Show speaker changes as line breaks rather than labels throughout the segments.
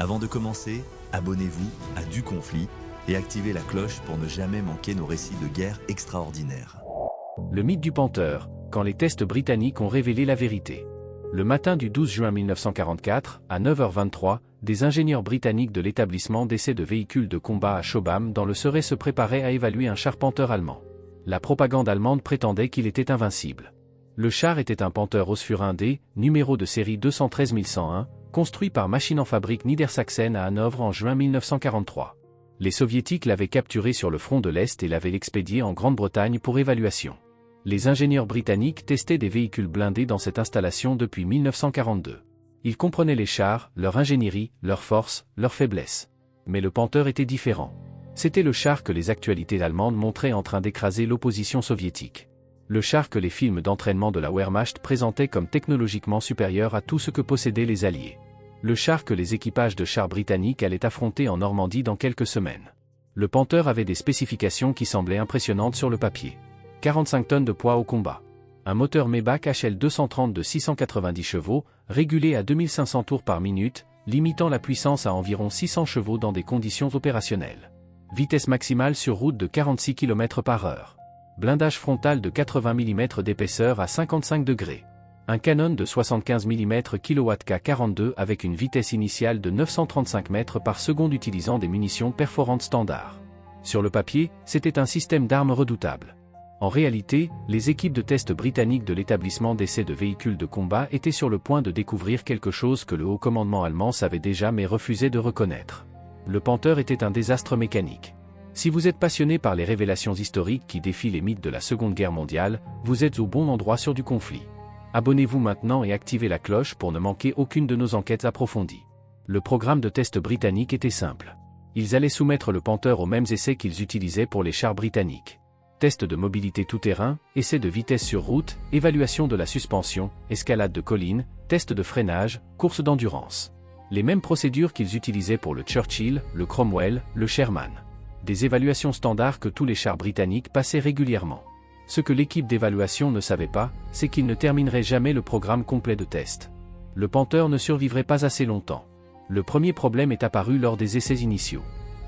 Avant de commencer, abonnez-vous à Du Conflit et activez la cloche pour ne jamais manquer nos récits de guerre extraordinaires.
Le mythe du Panther, quand les tests britanniques ont révélé la vérité. Le matin du 12 juin 1944, à 9h23, des ingénieurs britanniques de l'établissement d'essai de véhicules de combat à Chobham dans le Surrey se préparaient à évaluer un char Panther allemand. La propagande allemande prétendait qu'il était invincible. Le char était un Panther Ausführer D, numéro de série 213101, construit par Machine en Fabrique Niedersachsen à Hanovre en juin 1943. Les soviétiques l'avaient capturé sur le front de l'Est et l'avaient expédié en Grande-Bretagne pour évaluation. Les ingénieurs britanniques testaient des véhicules blindés dans cette installation depuis 1942. Ils comprenaient les chars, leur ingénierie, leurs forces, leurs faiblesses. Mais le Panther était différent. C'était le char que les actualités allemandes montraient en train d'écraser l'opposition soviétique. Le char que les films d'entraînement de la Wehrmacht présentaient comme technologiquement supérieur à tout ce que possédaient les Alliés. Le char que les équipages de chars britanniques allaient affronter en Normandie dans quelques semaines. Le Panther avait des spécifications qui semblaient impressionnantes sur le papier. 45 tonnes de poids au combat. Un moteur Maybach HL 230 de 690 chevaux, régulé à 2500 tours par minute, limitant la puissance à environ 600 chevaux dans des conditions opérationnelles. Vitesse maximale sur route de 46 km/h. Blindage frontal de 80 mm d'épaisseur à 55 degrés. Un canon de 75 mm kWk-42 avec une vitesse initiale de 935 mètres par seconde utilisant des munitions perforantes standard. Sur le papier, c'était un système d'armes redoutable. En réalité, les équipes de test britanniques de l'établissement d'essai de véhicules de combat étaient sur le point de découvrir quelque chose que le haut commandement allemand savait déjà mais refusait de reconnaître. Le Panther était un désastre mécanique. Si vous êtes passionné par les révélations historiques qui défient les mythes de la Seconde Guerre mondiale, vous êtes au bon endroit sur Du Conflit. Abonnez-vous maintenant et activez la cloche pour ne manquer aucune de nos enquêtes approfondies. Le programme de test britannique était simple. Ils allaient soumettre le Panther aux mêmes essais qu'ils utilisaient pour les chars britanniques. Test de mobilité tout-terrain, essai de vitesse sur route, évaluation de la suspension, escalade de collines, test de freinage, course d'endurance. Les mêmes procédures qu'ils utilisaient pour le Churchill, le Cromwell, le Sherman. Des évaluations standards que tous les chars britanniques passaient régulièrement. Ce que l'équipe d'évaluation ne savait pas, c'est qu'ils ne termineraient jamais le programme complet de test. Le Panther ne survivrait pas assez longtemps. Le premier problème est apparu lors des essais initiaux.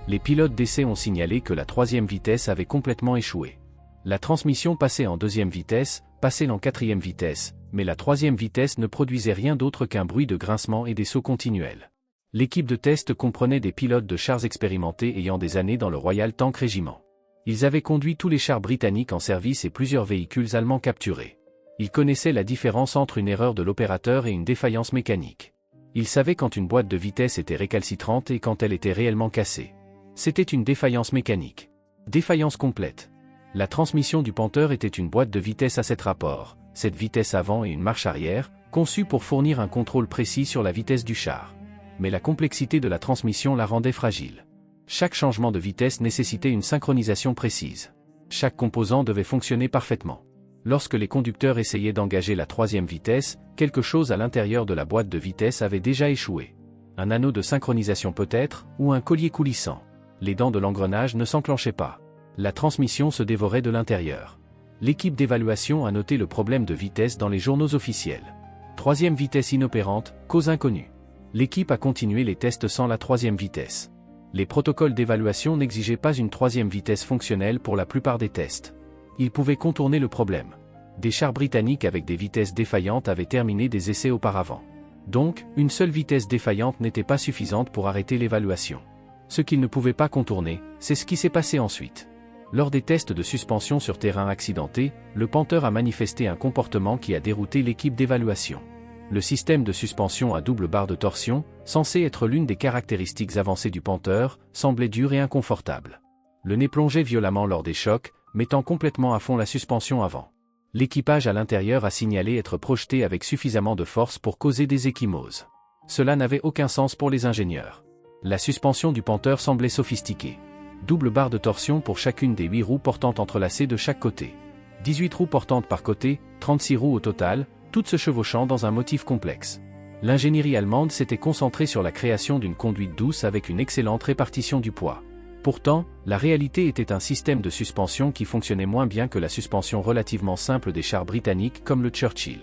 Les pilotes d'essai ont signalé que la troisième vitesse avait complètement échoué. La transmission passait en deuxième vitesse, passait en quatrième vitesse, mais la troisième vitesse ne produisait rien d'autre qu'un bruit de grincement et des sauts continuels. L'équipe de test comprenait des pilotes de chars expérimentés ayant des années dans le Royal Tank Regiment. Ils avaient conduit tous les chars britanniques en service et plusieurs véhicules allemands capturés. Ils connaissaient la différence entre une erreur de l'opérateur et une défaillance mécanique. Ils savaient quand une boîte de vitesse était récalcitrante et quand elle était réellement cassée. C'était une défaillance mécanique. Défaillance complète. La transmission du Panther était une boîte de vitesse à 7 rapports, 7 vitesses avant et une marche arrière, conçue pour fournir un contrôle précis sur la vitesse du char. Mais la complexité de la transmission la rendait fragile. Chaque changement de vitesse nécessitait une synchronisation précise. Chaque composant devait fonctionner parfaitement. Lorsque les conducteurs essayaient d'engager la troisième vitesse, quelque chose à l'intérieur de la boîte de vitesse avait déjà échoué. Un anneau de synchronisation peut-être, ou un collier coulissant. Les dents de l'engrenage ne s'enclenchaient pas. La transmission se dévorait de l'intérieur. L'équipe d'évaluation a noté le problème de vitesse dans les journaux officiels. Troisième vitesse inopérante, cause inconnue. L'équipe a continué les tests sans la troisième vitesse. Les protocoles d'évaluation n'exigeaient pas une troisième vitesse fonctionnelle pour la plupart des tests. Ils pouvaient contourner le problème. Des chars britanniques avec des vitesses défaillantes avaient terminé des essais auparavant. Donc, une seule vitesse défaillante n'était pas suffisante pour arrêter l'évaluation. Ce qu'ils ne pouvaient pas contourner, c'est ce qui s'est passé ensuite. Lors des tests de suspension sur terrain accidenté, le Panther a manifesté un comportement qui a dérouté l'équipe d'évaluation. Le système de suspension à double barre de torsion, censé être l'une des caractéristiques avancées du Panther, semblait dur et inconfortable. Le nez plongeait violemment lors des chocs, mettant complètement à fond la suspension avant. L'équipage à l'intérieur a signalé être projeté avec suffisamment de force pour causer des ecchymoses. Cela n'avait aucun sens pour les ingénieurs. La suspension du Panther semblait sophistiquée. Double barre de torsion pour chacune des 8 roues portantes entrelacées de chaque côté. 18 roues portantes par côté, 36 roues au total, toutes se chevauchant dans un motif complexe. L'ingénierie allemande s'était concentrée sur la création d'une conduite douce avec une excellente répartition du poids. Pourtant, la réalité était un système de suspension qui fonctionnait moins bien que la suspension relativement simple des chars britanniques comme le Churchill.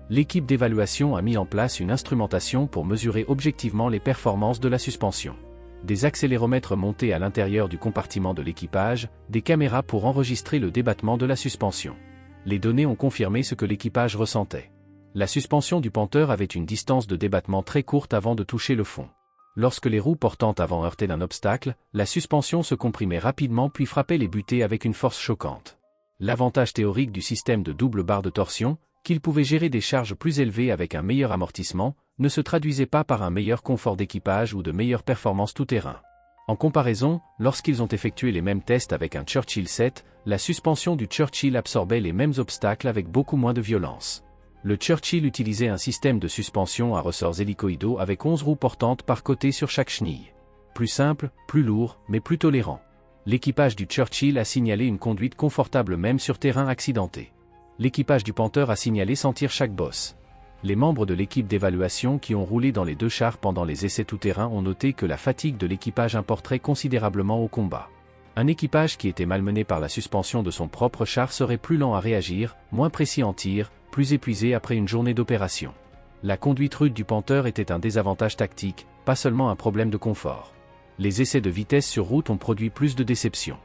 L'équipe d'évaluation a mis en place une instrumentation pour mesurer objectivement les performances de la suspension. Des accéléromètres montés à l'intérieur du compartiment de l'équipage, des caméras pour enregistrer le débattement de la suspension. Les données ont confirmé ce que l'équipage ressentait. La suspension du Panther avait une distance de débattement très courte avant de toucher le fond. Lorsque les roues portantes avant heurtaient d'un obstacle, la suspension se comprimait rapidement puis frappait les butées avec une force choquante. L'avantage théorique du système de double barre de torsion, qu'il pouvait gérer des charges plus élevées avec un meilleur amortissement, ne se traduisait pas par un meilleur confort d'équipage ou de meilleures performances tout-terrain. En comparaison, lorsqu'ils ont effectué les mêmes tests avec un Churchill 7, la suspension du Churchill absorbait les mêmes obstacles avec beaucoup moins de violence. Le Churchill utilisait un système de suspension à ressorts hélicoïdaux avec 11 roues portantes par côté sur chaque chenille. Plus simple, plus lourd, mais plus tolérant. L'équipage du Churchill a signalé une conduite confortable même sur terrain accidenté. L'équipage du Panther a signalé sentir chaque bosse. Les membres de l'équipe d'évaluation qui ont roulé dans les deux chars pendant les essais tout-terrain ont noté que la fatigue de l'équipage importerait considérablement au combat. Un équipage qui était malmené par la suspension de son propre char serait plus lent à réagir, moins précis en tir, plus épuisé après une journée d'opération. La conduite rude du Panther était un désavantage tactique, pas seulement un problème de confort. Les essais de vitesse sur route ont produit plus de déceptions.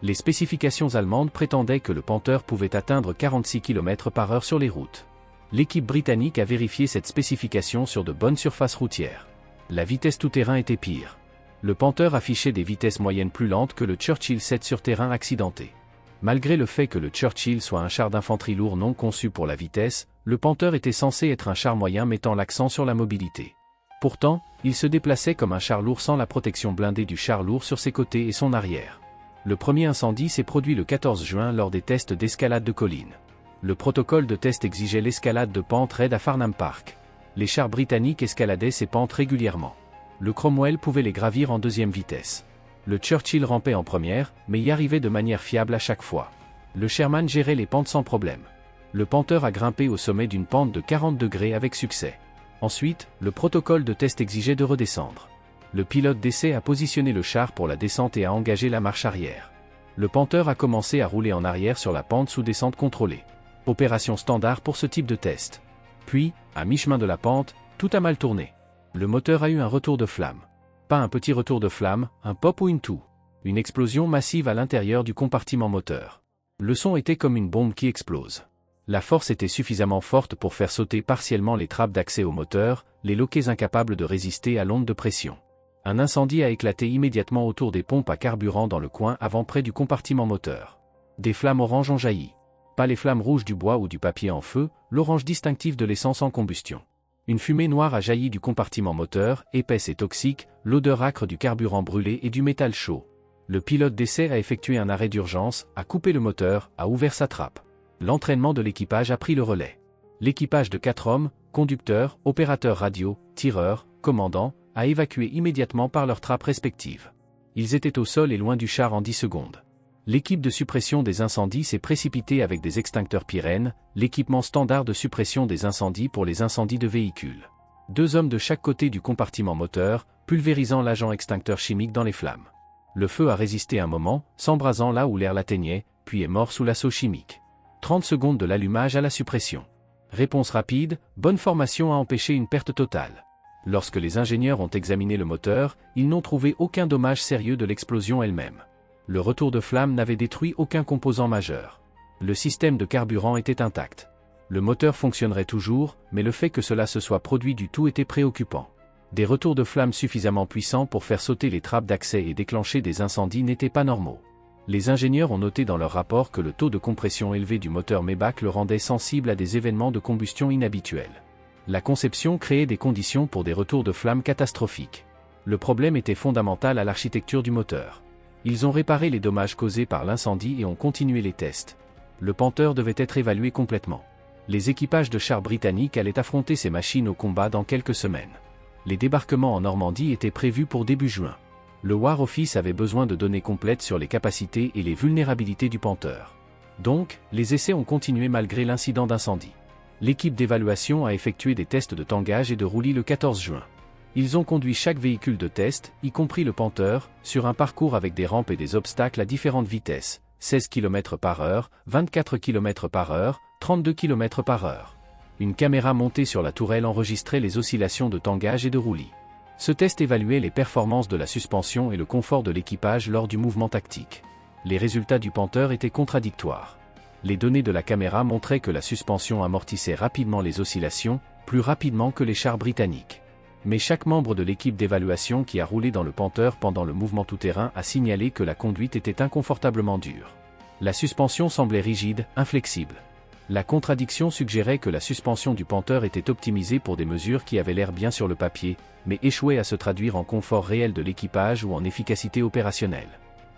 Les spécifications allemandes prétendaient que le Panther pouvait atteindre 46 km/h sur les routes. L'équipe britannique a vérifié cette spécification sur de bonnes surfaces routières. La vitesse tout-terrain était pire. Le Panther affichait des vitesses moyennes plus lentes que le Churchill 7 sur terrain accidenté. Malgré le fait que le Churchill soit un char d'infanterie lourd non conçu pour la vitesse, le Panther était censé être un char moyen mettant l'accent sur la mobilité. Pourtant, il se déplaçait comme un char lourd sans la protection blindée du char lourd sur ses côtés et son arrière. Le premier incendie s'est produit le 14 juin lors des tests d'escalade de collines. Le protocole de test exigeait l'escalade de pentes raides à Farnham Park. Les chars britanniques escaladaient ces pentes régulièrement. Le Cromwell pouvait les gravir en deuxième vitesse. Le Churchill rampait en première, mais y arrivait de manière fiable à chaque fois. Le Sherman gérait les pentes sans problème. Le Panther a grimpé au sommet d'une pente de 40 degrés avec succès. Ensuite, le protocole de test exigeait de redescendre. Le pilote d'essai a positionné le char pour la descente et a engagé la marche arrière. Le Panther a commencé à rouler en arrière sur la pente sous descente contrôlée. Opération standard pour ce type de test. Puis, à mi-chemin de la pente, tout a mal tourné. Le moteur a eu un retour de flamme. Pas un petit retour de flamme, un pop ou une toux. Une explosion massive à l'intérieur du compartiment moteur. Le son était comme une bombe qui explose. La force était suffisamment forte pour faire sauter partiellement les trappes d'accès au moteur, les loquets incapables de résister à l'onde de pression. Un incendie a éclaté immédiatement autour des pompes à carburant dans le coin avant près du compartiment moteur. Des flammes oranges ont jailli. Pas les flammes rouges du bois ou du papier en feu, l'orange distinctif de l'essence en combustion. Une fumée noire a jailli du compartiment moteur, épaisse et toxique, l'odeur âcre du carburant brûlé et du métal chaud. Le pilote d'essai a effectué un arrêt d'urgence, a coupé le moteur, a ouvert sa trappe. L'entraînement de l'équipage a pris le relais. L'équipage de 4 hommes, conducteur, opérateur radio, tireur, commandant, a évacué immédiatement par leurs trappes respectives. Ils étaient au sol et loin du char en 10 secondes. L'équipe de suppression des incendies s'est précipitée avec des extincteurs Pyrène, l'équipement standard de suppression des incendies pour les incendies de véhicules. 2 hommes de chaque côté du compartiment moteur, pulvérisant l'agent extincteur chimique dans les flammes. Le feu a résisté un moment, s'embrasant là où l'air l'atteignait, puis est mort sous l'assaut chimique. 30 secondes de l'allumage à la suppression. Réponse rapide, bonne formation a empêché une perte totale. Lorsque les ingénieurs ont examiné le moteur, ils n'ont trouvé aucun dommage sérieux de l'explosion elle-même. Le retour de flamme n'avait détruit aucun composant majeur. Le système de carburant était intact. Le moteur fonctionnerait toujours, mais le fait que cela se soit produit du tout était préoccupant. Des retours de flamme suffisamment puissants pour faire sauter les trappes d'accès et déclencher des incendies n'étaient pas normaux. Les ingénieurs ont noté dans leur rapport que le taux de compression élevé du moteur Maybach le rendait sensible à des événements de combustion inhabituels. La conception créait des conditions pour des retours de flammes catastrophiques. Le problème était fondamental à l'architecture du moteur. Ils ont réparé les dommages causés par l'incendie et ont continué les tests. Le Panther devait être évalué complètement. Les équipages de chars britanniques allaient affronter ces machines au combat dans quelques semaines. Les débarquements en Normandie étaient prévus pour début juin. Le War Office avait besoin de données complètes sur les capacités et les vulnérabilités du Panther. Donc, les essais ont continué malgré l'incident d'incendie. L'équipe d'évaluation a effectué des tests de tangage et de roulis le 14 juin. Ils ont conduit chaque véhicule de test, y compris le Panther, sur un parcours avec des rampes et des obstacles à différentes vitesses, 16 km/h, 24 km/h, 32 km/h. Une caméra montée sur la tourelle enregistrait les oscillations de tangage et de roulis. Ce test évaluait les performances de la suspension et le confort de l'équipage lors du mouvement tactique. Les résultats du Panther étaient contradictoires. Les données de la caméra montraient que la suspension amortissait rapidement les oscillations, plus rapidement que les chars britanniques. Mais chaque membre de l'équipe d'évaluation qui a roulé dans le Panther pendant le mouvement tout-terrain a signalé que la conduite était inconfortablement dure. La suspension semblait rigide, inflexible. La contradiction suggérait que la suspension du Panther était optimisée pour des mesures qui avaient l'air bien sur le papier, mais échouaient à se traduire en confort réel de l'équipage ou en efficacité opérationnelle.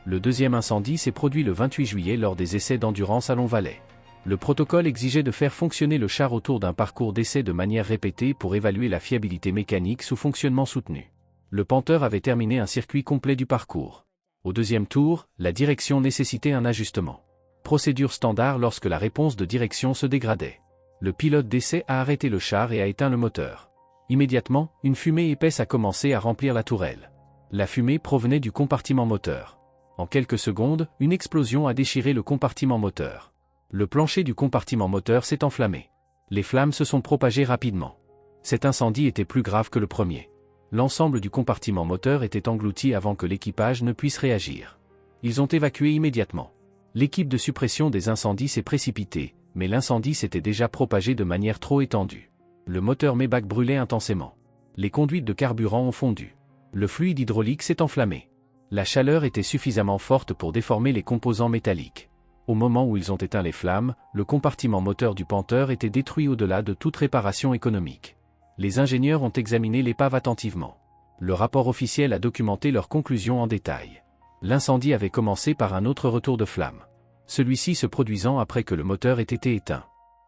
Le deuxième incendie s'est produit le 28 juillet lors des essais d'endurance à Long Valley. Le protocole exigeait de faire fonctionner le char autour d'un parcours d'essai de manière répétée pour évaluer la fiabilité mécanique sous fonctionnement soutenu. Le Panther avait terminé un circuit complet du parcours. Au deuxième tour, la direction nécessitait un ajustement. Procédure standard lorsque la réponse de direction se dégradait. Le pilote d'essai a arrêté le char et a éteint le moteur. Immédiatement, une fumée épaisse a commencé à remplir la tourelle. La fumée provenait du compartiment moteur. En quelques secondes, une explosion a déchiré le compartiment moteur. Le plancher du compartiment moteur s'est enflammé. Les flammes se sont propagées rapidement. Cet incendie était plus grave que le premier. L'ensemble du compartiment moteur était englouti avant que l'équipage ne puisse réagir. Ils ont évacué immédiatement. L'équipe de suppression des incendies s'est précipitée, mais l'incendie s'était déjà propagé de manière trop étendue. Le moteur Maybach brûlait intensément. Les conduites de carburant ont fondu. Le fluide hydraulique s'est enflammé. La chaleur était suffisamment forte pour déformer les composants métalliques. Au moment où ils ont éteint les flammes, le compartiment moteur du Panther était détruit au-delà de toute réparation économique. Les ingénieurs ont examiné l'épave attentivement. Le rapport officiel a documenté leurs conclusions en détail. L'incendie avait commencé par un autre retour de flamme. Celui-ci se produisant après que le moteur ait été éteint.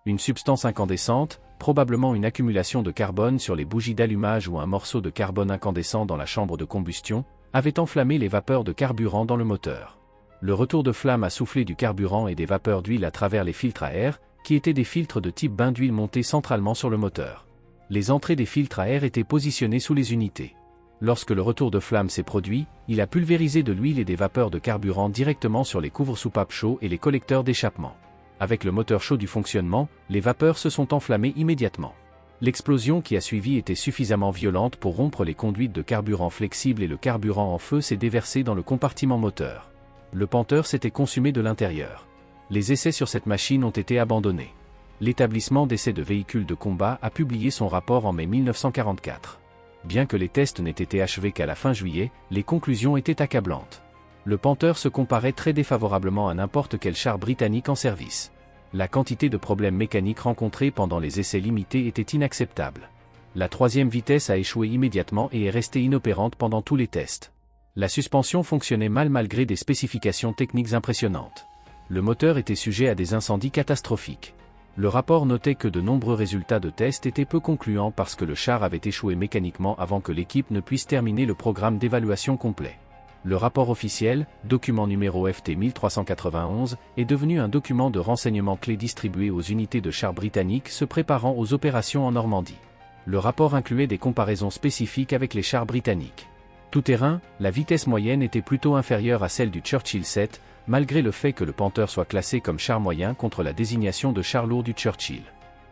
Une substance incandescente, probablement une accumulation de carbone sur les bougies d'allumage ou un morceau de carbone incandescent dans la chambre de combustion, avait enflammé les vapeurs de carburant dans le moteur. Le retour de flamme a soufflé du carburant et des vapeurs d'huile à travers les filtres à air, qui étaient des filtres de type bain d'huile montés centralement sur le moteur. Les entrées des filtres à air étaient positionnées sous les unités. Lorsque le retour de flamme s'est produit, il a pulvérisé de l'huile et des vapeurs de carburant directement sur les couvre-soupapes chauds et les collecteurs d'échappement. Avec le moteur chaud du fonctionnement, les vapeurs se sont enflammées immédiatement. L'explosion qui a suivi était suffisamment violente pour rompre les conduites de carburant flexibles et le carburant en feu s'est déversé dans le compartiment moteur. Le Panther s'était consumé de l'intérieur. Les essais sur cette machine ont été abandonnés. L'établissement d'essais de véhicules de combat a publié son rapport en mai 1944. Bien que les tests n'aient été achevés qu'à la fin juillet, les conclusions étaient accablantes. Le Panther se comparait très défavorablement à n'importe quel char britannique en service. La quantité de problèmes mécaniques rencontrés pendant les essais limités était inacceptable. La troisième vitesse a échoué immédiatement et est restée inopérante pendant tous les tests. La suspension fonctionnait mal malgré des spécifications techniques impressionnantes. Le moteur était sujet à des incendies catastrophiques. Le rapport notait que de nombreux résultats de tests étaient peu concluants parce que le char avait échoué mécaniquement avant que l'équipe ne puisse terminer le programme d'évaluation complet. Le rapport officiel, document numéro FT 1391, est devenu un document de renseignement clé distribué aux unités de chars britanniques se préparant aux opérations en Normandie. Le rapport incluait des comparaisons spécifiques avec les chars britanniques. Tout-terrain, la vitesse moyenne était plutôt inférieure à celle du Churchill 7, malgré le fait que le Panther soit classé comme char moyen contre la désignation de char lourd du Churchill.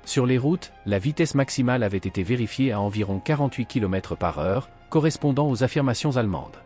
Sur les routes, la vitesse maximale avait été vérifiée à environ 48 km/h, correspondant aux affirmations allemandes.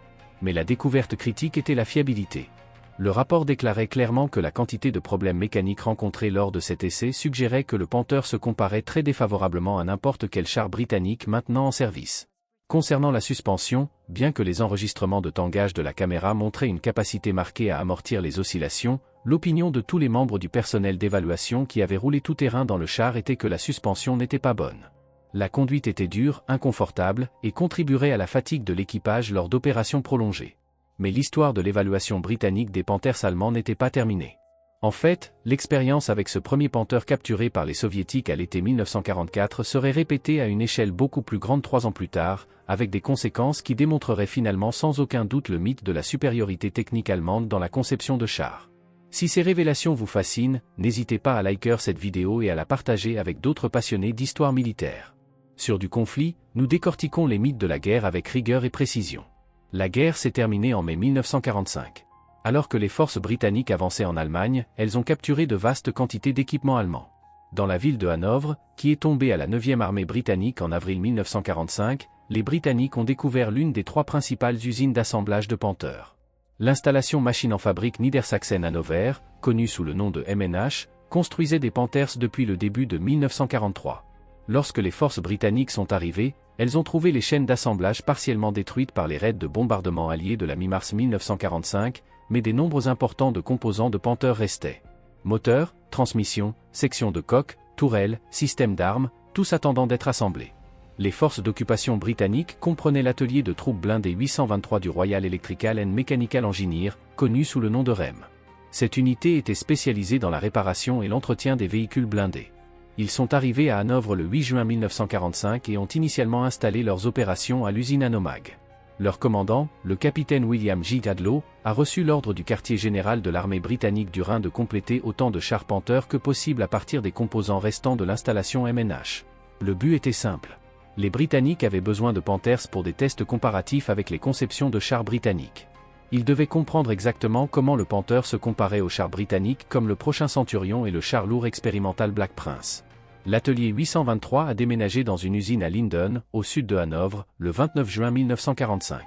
Mais la découverte critique était la fiabilité. Le rapport déclarait clairement que la quantité de problèmes mécaniques rencontrés lors de cet essai suggérait que le Panther se comparait très défavorablement à n'importe quel char britannique maintenant en service. Concernant la suspension, bien que les enregistrements de tangage de la caméra montraient une capacité marquée à amortir les oscillations, l'opinion de tous les membres du personnel d'évaluation qui avaient roulé tout terrain dans le char était que la suspension n'était pas bonne. La conduite était dure, inconfortable, et contribuerait à la fatigue de l'équipage lors d'opérations prolongées. Mais l'histoire de l'évaluation britannique des Panthers allemands n'était pas terminée. En fait, l'expérience avec ce premier Panther capturé par les Soviétiques à l'été 1944 serait répétée à une échelle beaucoup plus grande 3 ans plus tard, avec des conséquences qui démontreraient finalement sans aucun doute le mythe de la supériorité technique allemande dans la conception de chars. Si ces révélations vous fascinent, n'hésitez pas à liker cette vidéo et à la partager avec d'autres passionnés d'histoire militaire. Sur Du Conflit, nous décortiquons les mythes de la guerre avec rigueur et précision. La guerre s'est terminée en mai 1945. Alors que les forces britanniques avançaient en Allemagne, elles ont capturé de vastes quantités d'équipements allemands. Dans la ville de Hanovre, qui est tombée à la 9e armée britannique en avril 1945, les Britanniques ont découvert l'une des 3 principales usines d'assemblage de Panther. L'installation machine en fabrique Niedersachsen-Hannover, connue sous le nom de MNH, construisait des Panthers depuis le début de 1943. Lorsque les forces britanniques sont arrivées, elles ont trouvé les chaînes d'assemblage partiellement détruites par les raids de bombardement alliés de la mi-mars 1945, mais des nombres importants de composants de Panther restaient. Moteurs, transmission, sections de coque, tourelles, systèmes d'armes, tous attendant d'être assemblés. Les forces d'occupation britanniques comprenaient l'atelier de troupes blindées 823 du Royal Electrical and Mechanical Engineer, connu sous le nom de REM. Cette unité était spécialisée dans la réparation et l'entretien des véhicules blindés. Ils sont arrivés à Hanovre le 8 juin 1945 et ont initialement installé leurs opérations à l'usine Anomag. Leur commandant, le capitaine William J. Gadlow, a reçu l'ordre du quartier général de l'armée britannique du Rhin de compléter autant de chars Panther que possible à partir des composants restants de l'installation MNH. Le but était simple. Les Britanniques avaient besoin de Panthers pour des tests comparatifs avec les conceptions de chars britanniques. Ils devaient comprendre exactement comment le Panther se comparait aux chars britanniques comme le prochain Centurion et le char lourd expérimental Black Prince. L'atelier 823 a déménagé dans une usine à Linden, au sud de Hanovre, le 29 juin 1945.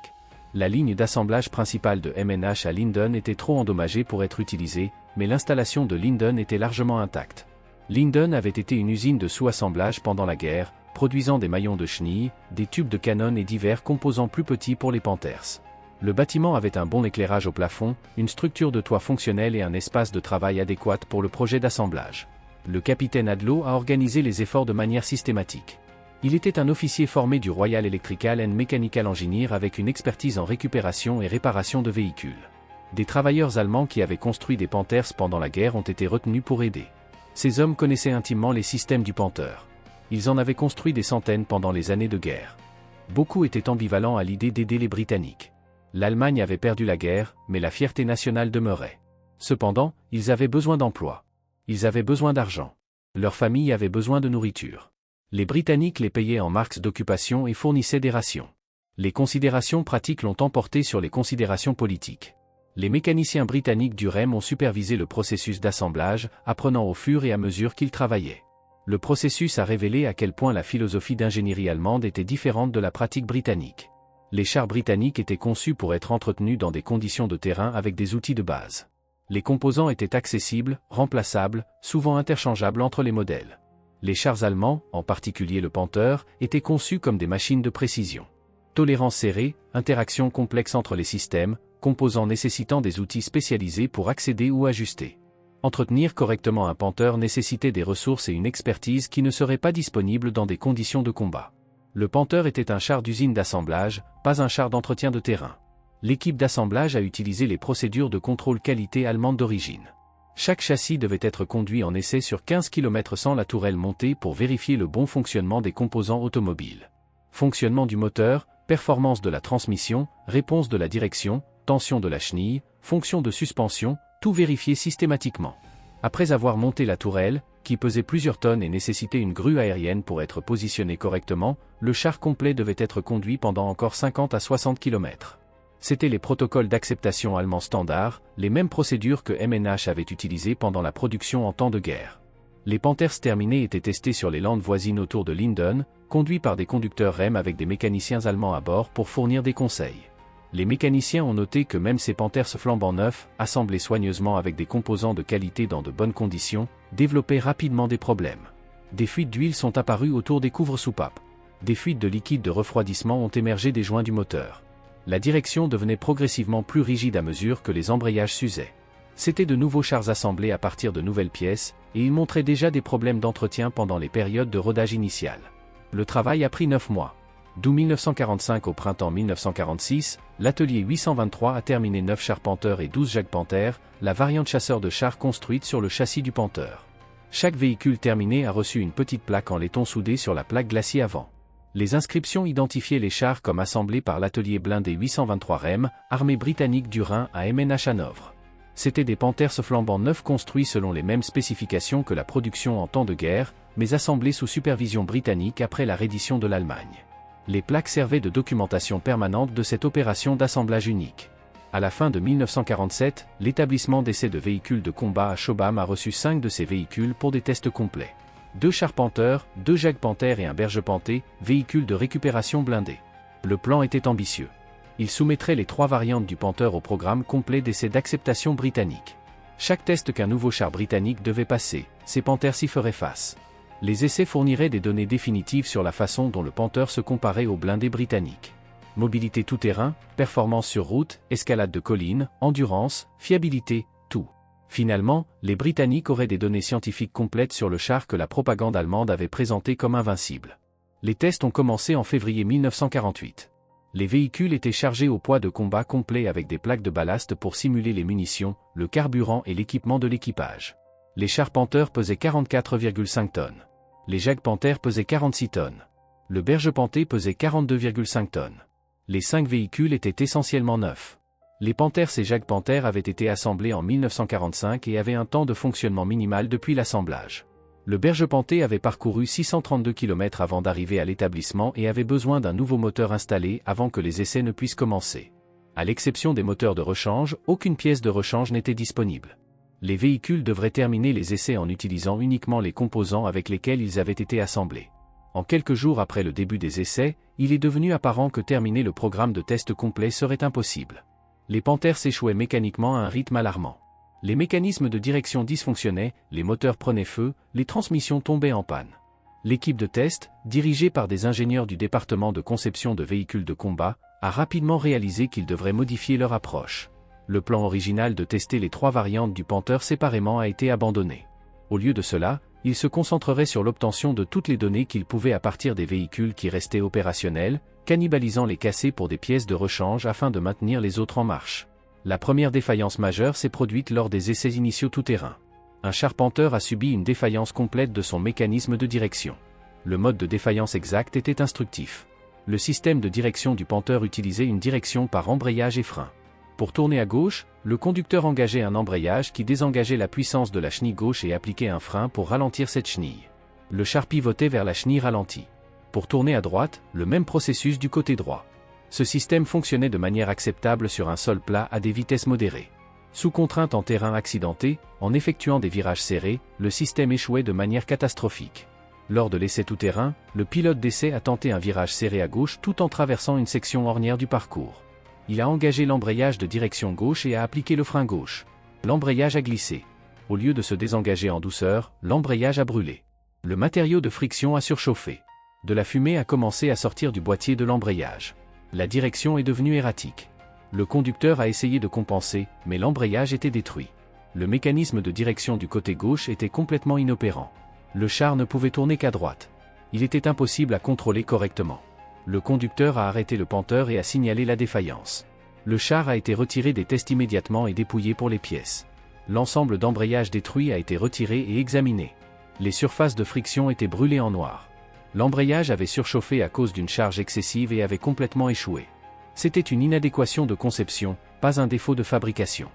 La ligne d'assemblage principale de MNH à Linden était trop endommagée pour être utilisée, mais l'installation de Linden était largement intacte. Linden avait été une usine de sous-assemblage pendant la guerre, produisant des maillons de chenilles, des tubes de canon et divers composants plus petits pour les Panthers. Le bâtiment avait un bon éclairage au plafond, une structure de toit fonctionnelle et un espace de travail adéquat pour le projet d'assemblage. Le capitaine Adlow a organisé les efforts de manière systématique. Il était un officier formé du Royal Electrical and Mechanical Engineer avec une expertise en récupération et réparation de véhicules. Des travailleurs allemands qui avaient construit des Panthers pendant la guerre ont été retenus pour aider. Ces hommes connaissaient intimement les systèmes du Panther. Ils en avaient construit des centaines pendant les années de guerre. Beaucoup étaient ambivalents à l'idée d'aider les Britanniques. L'Allemagne avait perdu la guerre, mais la fierté nationale demeurait. Cependant, ils avaient besoin d'emploi. Ils avaient besoin d'argent. Leur famille avait besoin de nourriture. Les Britanniques les payaient en marques d'occupation et fournissaient des rations. Les considérations pratiques l'ont emporté sur les considérations politiques. Les mécaniciens britanniques du REM ont supervisé le processus d'assemblage, apprenant au fur et à mesure qu'ils travaillaient. Le processus a révélé à quel point la philosophie d'ingénierie allemande était différente de la pratique britannique. Les chars britanniques étaient conçus pour être entretenus dans des conditions de terrain avec des outils de base. Les composants étaient accessibles, remplaçables, souvent interchangeables entre les modèles. Les chars allemands, en particulier le Panther, étaient conçus comme des machines de précision. Tolérance serrée, interaction complexe entre les systèmes, composants nécessitant des outils spécialisés pour accéder ou ajuster. Entretenir correctement un Panther nécessitait des ressources et une expertise qui ne seraient pas disponibles dans des conditions de combat. Le Panther était un char d'usine d'assemblage, pas un char d'entretien de terrain. L'équipe d'assemblage a utilisé les procédures de contrôle qualité allemandes d'origine. Chaque châssis devait être conduit en essai sur 15 km sans la tourelle montée pour vérifier le bon fonctionnement des composants automobiles. Fonctionnement du moteur, performance de la transmission, réponse de la direction, tension de la chenille, fonction de suspension, tout vérifié systématiquement. Après avoir monté la tourelle, qui pesait plusieurs tonnes et nécessitait une grue aérienne pour être positionnée correctement, le char complet devait être conduit pendant encore 50 à 60 km. C'étaient les protocoles d'acceptation allemands standards, les mêmes procédures que MNH avait utilisées pendant la production en temps de guerre. Les Panthers terminés étaient testés sur les landes voisines autour de Linden, conduits par des conducteurs REM avec des mécaniciens allemands à bord pour fournir des conseils. Les mécaniciens ont noté que même ces Panthers flambant neufs, assemblés soigneusement avec des composants de qualité dans de bonnes conditions, développaient rapidement des problèmes. Des fuites d'huile sont apparues autour des couvre-soupapes. Des fuites de liquide de refroidissement ont émergé des joints du moteur. La direction devenait progressivement plus rigide à mesure que les embrayages s'usaient. C'étaient de nouveaux chars assemblés à partir de nouvelles pièces, et ils montraient déjà des problèmes d'entretien pendant les périodes de rodage initiales. Le travail a pris 9 mois. D'août 1945 au printemps 1946, l'atelier 823 a terminé 9 chars Panther et 12 Jag Panther, la variante chasseur de chars construite sur le châssis du Panther. Chaque véhicule terminé a reçu une petite plaque en laiton soudée sur la plaque glacier avant. Les inscriptions identifiaient les chars comme assemblés par l'atelier blindé 823 REM, armée britannique du Rhin à MNH Hanovre. C'étaient des Panthers flambant neufs construits selon les mêmes spécifications que la production en temps de guerre, mais assemblés sous supervision britannique après la reddition de l'Allemagne. Les plaques servaient de documentation permanente de cette opération d'assemblage unique. À la fin de 1947, l'établissement d'essais de véhicules de combat à Chobham a reçu 5 de ces véhicules pour des tests complets. 2 charpenteurs, 2 Jagdpanther et un Bergepanther, véhicule de récupération blindé. Le plan était ambitieux. Il soumettrait les 3 variantes du Panther au programme complet d'essais d'acceptation britannique. Chaque test qu'un nouveau char britannique devait passer, ces Panthers s'y feraient face. Les essais fourniraient des données définitives sur la façon dont le Panther se comparait aux blindés britanniques. Mobilité tout-terrain, performance sur route, escalade de collines, endurance, fiabilité, tout. Finalement, les Britanniques auraient des données scientifiques complètes sur le char que la propagande allemande avait présenté comme invincible. Les tests ont commencé en février 1948. Les véhicules étaient chargés au poids de combat complet avec des plaques de ballast pour simuler les munitions, le carburant et l'équipement de l'équipage. Les chars Panther pesaient 44,5 tonnes. Les Jagdpanther pesaient 46 tonnes. Le Bergepanther pesait 42,5 tonnes. Les 5 véhicules étaient essentiellement neufs. Les Panthers et Jagdpanther avaient été assemblés en 1945 et avaient un temps de fonctionnement minimal depuis l'assemblage. Le Bergepanther avait parcouru 632 km avant d'arriver à l'établissement et avait besoin d'un nouveau moteur installé avant que les essais ne puissent commencer. À l'exception des moteurs de rechange, aucune pièce de rechange n'était disponible. Les véhicules devraient terminer les essais en utilisant uniquement les composants avec lesquels ils avaient été assemblés. En quelques jours après le début des essais, il est devenu apparent que terminer le programme de test complet serait impossible. Les Panthers s'échouaient mécaniquement à un rythme alarmant. Les mécanismes de direction dysfonctionnaient, les moteurs prenaient feu, les transmissions tombaient en panne. L'équipe de test, dirigée par des ingénieurs du département de conception de véhicules de combat, a rapidement réalisé qu'ils devraient modifier leur approche. Le plan original de tester les 3 variantes du Panther séparément a été abandonné. Au lieu de cela, ils se concentreraient sur l'obtention de toutes les données qu'ils pouvaient à partir des véhicules qui restaient opérationnels, cannibalisant les cassés pour des pièces de rechange afin de maintenir les autres en marche. La première défaillance majeure s'est produite lors des essais initiaux tout-terrain. Un char Panther a subi une défaillance complète de son mécanisme de direction. Le mode de défaillance exact était instructif. Le système de direction du Panther utilisait une direction par embrayage et frein. Pour tourner à gauche, le conducteur engageait un embrayage qui désengageait la puissance de la chenille gauche et appliquait un frein pour ralentir cette chenille. Le char pivotait vers la chenille ralentie. Pour tourner à droite, le même processus du côté droit. Ce système fonctionnait de manière acceptable sur un sol plat à des vitesses modérées. Sous contrainte en terrain accidenté, en effectuant des virages serrés, le système échouait de manière catastrophique. Lors de l'essai tout-terrain, le pilote d'essai a tenté un virage serré à gauche tout en traversant une section ornière du parcours. Il a engagé l'embrayage de direction gauche et a appliqué le frein gauche. L'embrayage a glissé. Au lieu de se désengager en douceur, l'embrayage a brûlé. Le matériau de friction a surchauffé. De la fumée a commencé à sortir du boîtier de l'embrayage. La direction est devenue erratique. Le conducteur a essayé de compenser, mais l'embrayage était détruit. Le mécanisme de direction du côté gauche était complètement inopérant. Le char ne pouvait tourner qu'à droite. Il était impossible à contrôler correctement. Le conducteur a arrêté le Panther et a signalé la défaillance. Le char a été retiré des tests immédiatement et dépouillé pour les pièces. L'ensemble d'embrayage détruit a été retiré et examiné. Les surfaces de friction étaient brûlées en noir. L'embrayage avait surchauffé à cause d'une charge excessive et avait complètement échoué. C'était une inadéquation de conception, pas un défaut de fabrication.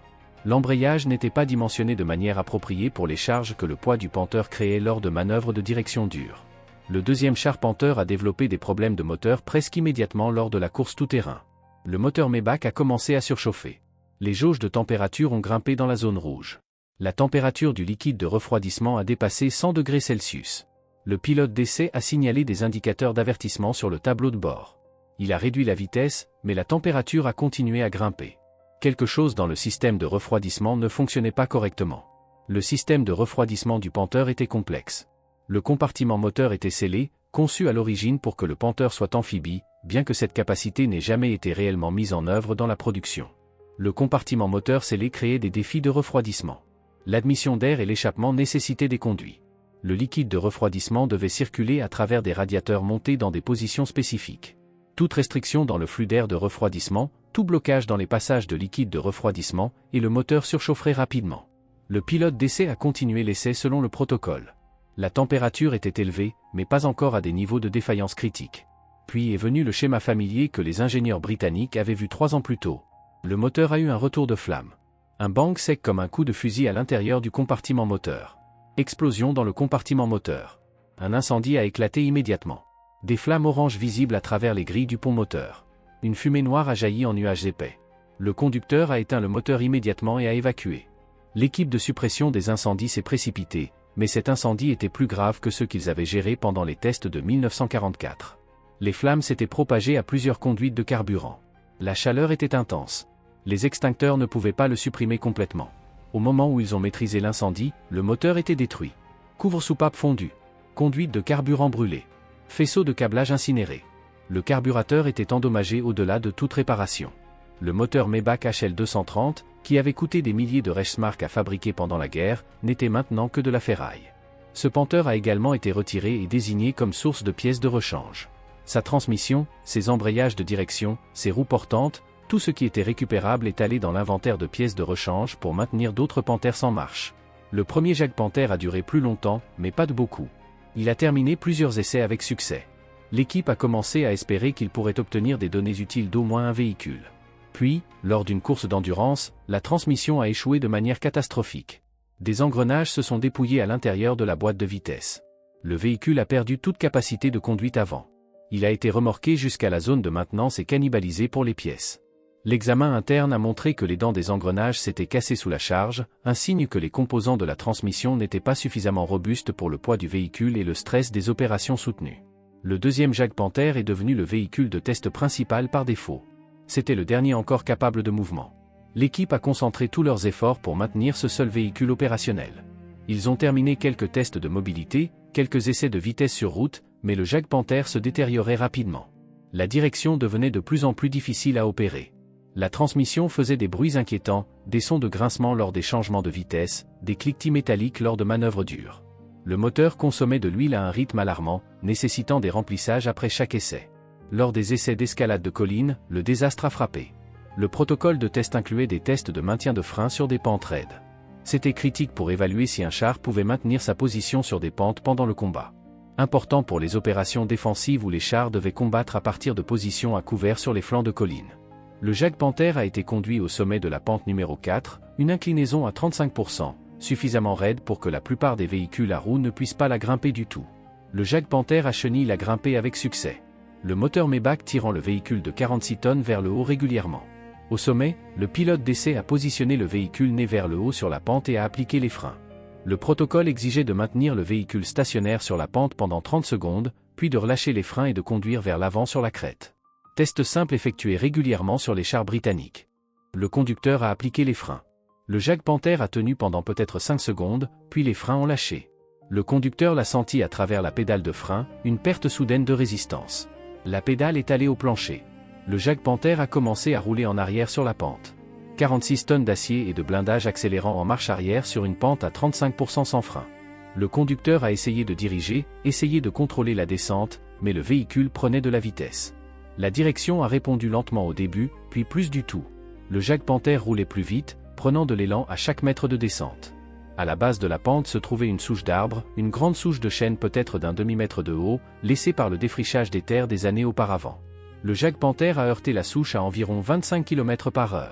L'embrayage n'était pas dimensionné de manière appropriée pour les charges que le poids du Panther créait lors de manœuvres de direction dure. Le deuxième char Panther a développé des problèmes de moteur presque immédiatement lors de la course tout-terrain. Le moteur Maybach a commencé à surchauffer. Les jauges de température ont grimpé dans la zone rouge. La température du liquide de refroidissement a dépassé 100 degrés Celsius. Le pilote d'essai a signalé des indicateurs d'avertissement sur le tableau de bord. Il a réduit la vitesse, mais la température a continué à grimper. Quelque chose dans le système de refroidissement ne fonctionnait pas correctement. Le système de refroidissement du Panther était complexe. Le compartiment moteur était scellé, conçu à l'origine pour que le Panther soit amphibie, bien que cette capacité n'ait jamais été réellement mise en œuvre dans la production. Le compartiment moteur scellé créait des défis de refroidissement. L'admission d'air et l'échappement nécessitaient des conduits. Le liquide de refroidissement devait circuler à travers des radiateurs montés dans des positions spécifiques. Toute restriction dans le flux d'air de refroidissement, tout blocage dans les passages de liquide de refroidissement, et le moteur surchaufferait rapidement. Le pilote d'essai a continué l'essai selon le protocole. La température était élevée, mais pas encore à des niveaux de défaillance critiques. Puis est venu le schéma familier que les ingénieurs britanniques avaient vu 3 ans plus tôt. Le moteur a eu un retour de flamme. Un bang sec comme un coup de fusil à l'intérieur du compartiment moteur. Explosion dans le compartiment moteur. Un incendie a éclaté immédiatement. Des flammes oranges visibles à travers les grilles du pont moteur. Une fumée noire a jailli en nuages épais. Le conducteur a éteint le moteur immédiatement et a évacué. L'équipe de suppression des incendies s'est précipitée, Mais cet incendie était plus grave que ceux qu'ils avaient gérés pendant les tests de 1944. Les flammes s'étaient propagées à plusieurs conduites de carburant. La chaleur était intense. Les extincteurs ne pouvaient pas le supprimer complètement. Au moment où ils ont maîtrisé l'incendie, le moteur était détruit. Couvre-soupape fondu. Conduite de carburant brûlée. Faisceau de câblage incinéré. Le carburateur était endommagé au-delà de toute réparation. Le moteur Maybach HL230, qui avait coûté des milliers de Reichsmark à fabriquer pendant la guerre, n'était maintenant que de la ferraille. Ce panteur a également été retiré et désigné comme source de pièces de rechange. Sa transmission, ses embrayages de direction, ses roues portantes, tout ce qui était récupérable est allé dans l'inventaire de pièces de rechange pour maintenir d'autres Panthers en marche. Le premier Jagd Panther a duré plus longtemps, mais pas de beaucoup. Il a terminé plusieurs essais avec succès. L'équipe a commencé à espérer qu'il pourrait obtenir des données utiles d'au moins un véhicule. Puis, lors d'une course d'endurance, la transmission a échoué de manière catastrophique. Des engrenages se sont dépouillés à l'intérieur de la boîte de vitesse. Le véhicule a perdu toute capacité de conduite avant. Il a été remorqué jusqu'à la zone de maintenance et cannibalisé pour les pièces. L'examen interne a montré que les dents des engrenages s'étaient cassées sous la charge, un signe que les composants de la transmission n'étaient pas suffisamment robustes pour le poids du véhicule et le stress des opérations soutenues. Le deuxième Jagd Panther est devenu le véhicule de test principal par défaut. C'était le dernier encore capable de mouvement. L'équipe a concentré tous leurs efforts pour maintenir ce seul véhicule opérationnel. Ils ont terminé quelques tests de mobilité, quelques essais de vitesse sur route, mais le Jagd Panther se détériorait rapidement. La direction devenait de plus en plus difficile à opérer. La transmission faisait des bruits inquiétants, des sons de grincement lors des changements de vitesse, des cliquetis métalliques lors de manœuvres dures. Le moteur consommait de l'huile à un rythme alarmant, nécessitant des remplissages après chaque essai. Lors des essais d'escalade de collines, le désastre a frappé. Le protocole de test incluait des tests de maintien de frein sur des pentes raides. C'était critique pour évaluer si un char pouvait maintenir sa position sur des pentes pendant le combat. Important pour les opérations défensives où les chars devaient combattre à partir de positions à couvert sur les flancs de collines. Le Jagd Panther a été conduit au sommet de la pente numéro 4, une inclinaison à 35%, suffisamment raide pour que la plupart des véhicules à roues ne puissent pas la grimper du tout. Le Jagd Panther à chenille l'a grimpé avec succès. Le moteur Maybach tirant le véhicule de 46 tonnes vers le haut régulièrement. Au sommet, le pilote d'essai a positionné le véhicule nez vers le haut sur la pente et a appliqué les freins. Le protocole exigeait de maintenir le véhicule stationnaire sur la pente pendant 30 secondes, puis de relâcher les freins et de conduire vers l'avant sur la crête. Test simple effectué régulièrement sur les chars britanniques. Le conducteur a appliqué les freins. Le Jagd Panther a tenu pendant peut-être 5 secondes, puis les freins ont lâché. Le conducteur l'a senti à travers la pédale de frein, une perte soudaine de résistance. La pédale est allée au plancher. Le Jagd Panther a commencé à rouler en arrière sur la pente. 46 tonnes d'acier et de blindage accélérant en marche arrière sur une pente à 35% sans frein. Le conducteur a essayé de diriger, essayé de contrôler la descente, mais le véhicule prenait de la vitesse. La direction a répondu lentement au début, puis plus du tout. Le Jagd Panther roulait plus vite, prenant de l'élan à chaque mètre de descente. À la base de la pente se trouvait une souche d'arbres, une grande souche de chêne peut-être d'un demi-mètre de haut, laissée par le défrichage des terres des années auparavant. Le Jagd Panther a heurté la souche à environ 25 km/h.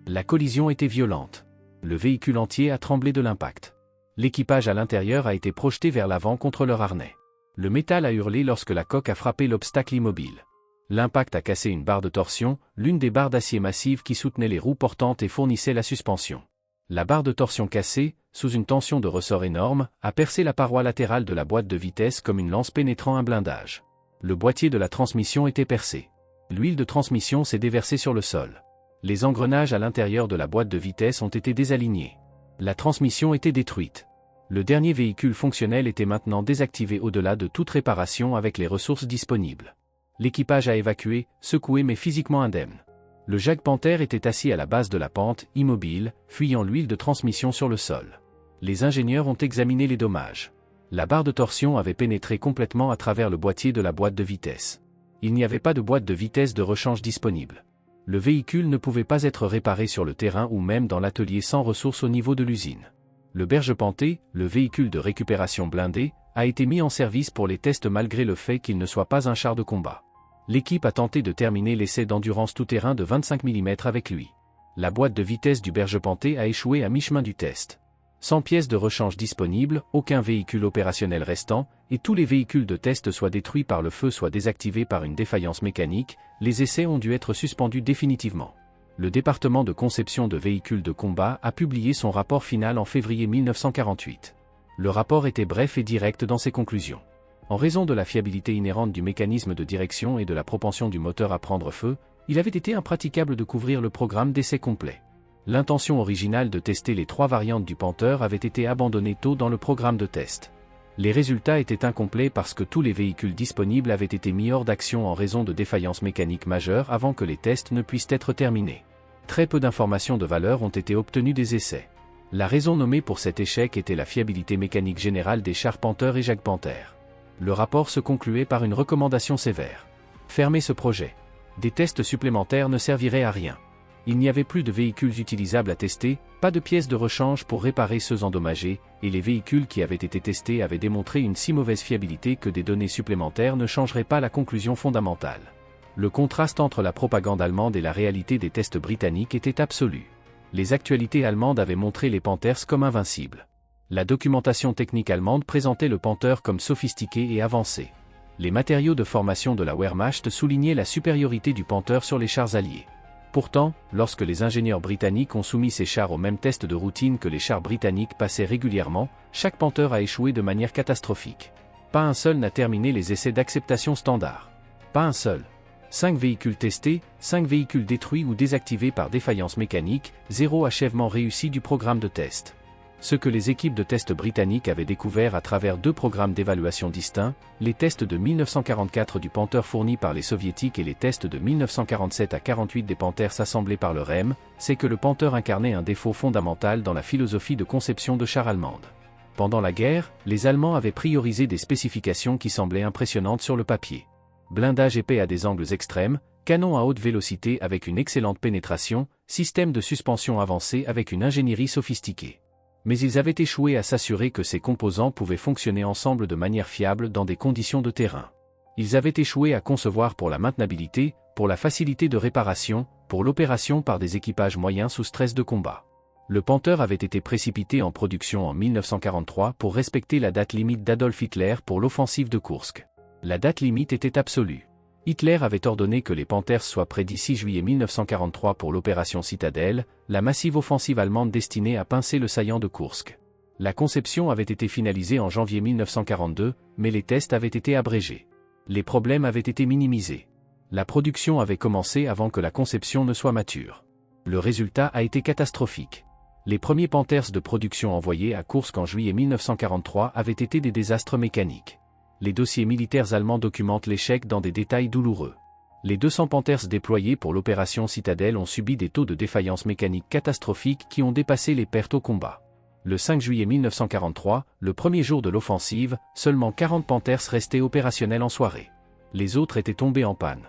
La collision était violente. Le véhicule entier a tremblé de l'impact. L'équipage à l'intérieur a été projeté vers l'avant contre leur harnais. Le métal a hurlé lorsque la coque a frappé l'obstacle immobile. L'impact a cassé une barre de torsion, l'une des barres d'acier massive qui soutenaient les roues portantes et fournissait la suspension. La barre de torsion cassée, sous une tension de ressort énorme, a percé la paroi latérale de la boîte de vitesse comme une lance pénétrant un blindage. Le boîtier de la transmission était percé. L'huile de transmission s'est déversée sur le sol. Les engrenages à l'intérieur de la boîte de vitesse ont été désalignés. La transmission était détruite. Le dernier véhicule fonctionnel était maintenant désactivé au-delà de toute réparation avec les ressources disponibles. L'équipage a évacué, secoué mais physiquement indemne. Le Jagd Panther était assis à la base de la pente, immobile, fuyant l'huile de transmission sur le sol. Les ingénieurs ont examiné les dommages. La barre de torsion avait pénétré complètement à travers le boîtier de la boîte de vitesse. Il n'y avait pas de boîte de vitesse de rechange disponible. Le véhicule ne pouvait pas être réparé sur le terrain ou même dans l'atelier sans ressources au niveau de l'usine. Le Berge Panthé, le véhicule de récupération blindé, a été mis en service pour les tests malgré le fait qu'il ne soit pas un char de combat. L'équipe a tenté de terminer l'essai d'endurance tout-terrain de 25 mm avec lui. La boîte de vitesse du Berge Panthé a échoué à mi-chemin du test. Sans pièces de rechange disponibles, aucun véhicule opérationnel restant, et tous les véhicules de test soit détruits par le feu soit désactivés par une défaillance mécanique, les essais ont dû être suspendus définitivement. Le département de conception de véhicules de combat a publié son rapport final en février 1948. Le rapport était bref et direct dans ses conclusions. En raison de la fiabilité inhérente du mécanisme de direction et de la propension du moteur à prendre feu, il avait été impraticable de couvrir le programme d'essai complet. L'intention originale de tester les 3 variantes du Panther avait été abandonnée tôt dans le programme de test. Les résultats étaient incomplets parce que tous les véhicules disponibles avaient été mis hors d'action en raison de défaillances mécaniques majeures avant que les tests ne puissent être terminés. Très peu d'informations de valeur ont été obtenues des essais. La raison nommée pour cet échec était la fiabilité mécanique générale des chars Panther et Jag Panther. Le rapport se concluait par une recommandation sévère. Fermer ce projet. Des tests supplémentaires ne serviraient à rien. Il n'y avait plus de véhicules utilisables à tester, pas de pièces de rechange pour réparer ceux endommagés, et les véhicules qui avaient été testés avaient démontré une si mauvaise fiabilité que des données supplémentaires ne changeraient pas la conclusion fondamentale. Le contraste entre la propagande allemande et la réalité des tests britanniques était absolu. Les actualités allemandes avaient montré les Panthers comme invincibles. La documentation technique allemande présentait le Panther comme sophistiqué et avancé. Les matériaux de formation de la Wehrmacht soulignaient la supériorité du Panther sur les chars alliés. Pourtant, lorsque les ingénieurs britanniques ont soumis ces chars aux mêmes tests de routine que les chars britanniques passaient régulièrement, chaque Panther a échoué de manière catastrophique. Pas un seul n'a terminé les essais d'acceptation standard. Pas un seul. 5 véhicules testés, 5 véhicules détruits ou désactivés par défaillance mécanique, 0 achèvement réussi du programme de test. Ce que les équipes de test britanniques avaient découvert à travers 2 programmes d'évaluation distincts, les tests de 1944 du Panther fournis par les soviétiques et les tests de 1947 à 48 des Panthers assemblés par le REM, c'est que le Panther incarnait un défaut fondamental dans la philosophie de conception de chars allemande. Pendant la guerre, les Allemands avaient priorisé des spécifications qui semblaient impressionnantes sur le papier. Blindage épais à des angles extrêmes, canon à haute vélocité avec une excellente pénétration, système de suspension avancé avec une ingénierie sophistiquée. Mais ils avaient échoué à s'assurer que ces composants pouvaient fonctionner ensemble de manière fiable dans des conditions de terrain. Ils avaient échoué à concevoir pour la maintenabilité, pour la facilité de réparation, pour l'opération par des équipages moyens sous stress de combat. Le Panther avait été précipité en production en 1943 pour respecter la date limite d'Adolf Hitler pour l'offensive de Koursk. La date limite était absolue. Hitler avait ordonné que les Panthers soient prêts d'ici juillet 1943 pour l'opération Citadelle, la massive offensive allemande destinée à pincer le saillant de Koursk. La conception avait été finalisée en janvier 1942, mais les tests avaient été abrégés. Les problèmes avaient été minimisés. La production avait commencé avant que la conception ne soit mature. Le résultat a été catastrophique. Les premiers Panthers de production envoyés à Koursk en juillet 1943 avaient été des désastres mécaniques. Les dossiers militaires allemands documentent l'échec dans des détails douloureux. Les 200 Panthers déployés pour l'opération Citadelle ont subi des taux de défaillance mécanique catastrophiques qui ont dépassé les pertes au combat. Le 5 juillet 1943, le premier jour de l'offensive, seulement 40 Panthers restaient opérationnels en soirée. Les autres étaient tombés en panne.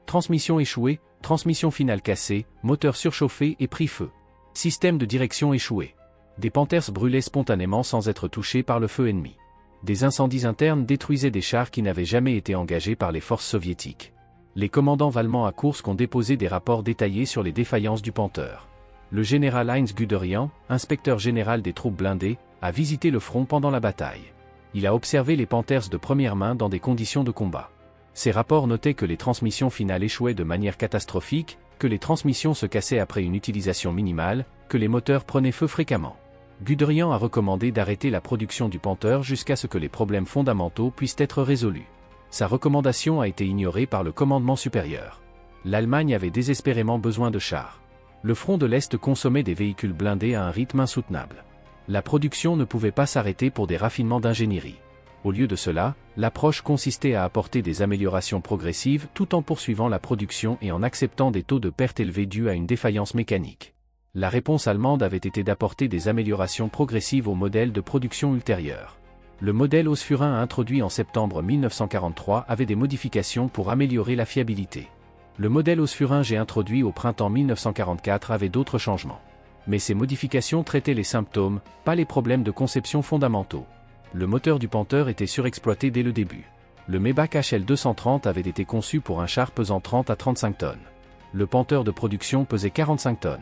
Transmission échouée, transmission finale cassée, moteur surchauffé et pris feu. Système de direction échoué. Des Panthers brûlaient spontanément sans être touchés par le feu ennemi. Des incendies internes détruisaient des chars qui n'avaient jamais été engagés par les forces soviétiques. Les commandants allemands à Koursk ont déposé des rapports détaillés sur les défaillances du Panther. Le général Heinz Guderian, inspecteur général des troupes blindées, a visité le front pendant la bataille. Il a observé les Panthers de première main dans des conditions de combat. Ces rapports notaient que les transmissions finales échouaient de manière catastrophique, que les transmissions se cassaient après une utilisation minimale, que les moteurs prenaient feu fréquemment. Guderian a recommandé d'arrêter la production du Panther jusqu'à ce que les problèmes fondamentaux puissent être résolus. Sa recommandation a été ignorée par le commandement supérieur. L'Allemagne avait désespérément besoin de chars. Le front de l'Est consommait des véhicules blindés à un rythme insoutenable. La production ne pouvait pas s'arrêter pour des raffinements d'ingénierie. Au lieu de cela, l'approche consistait à apporter des améliorations progressives tout en poursuivant la production et en acceptant des taux de perte élevés dus à une défaillance mécanique. La réponse allemande avait été d'apporter des améliorations progressives au modèle de production ultérieur. Le modèle Ausfuhren introduit en septembre 1943 avait des modifications pour améliorer la fiabilité. Le modèle Ausfuhren G introduit au printemps 1944 avait d'autres changements. Mais ces modifications traitaient les symptômes, pas les problèmes de conception fondamentaux. Le moteur du Panther était surexploité dès le début. Le Maybach HL230 avait été conçu pour un char pesant 30 à 35 tonnes. Le Panther de production pesait 45 tonnes.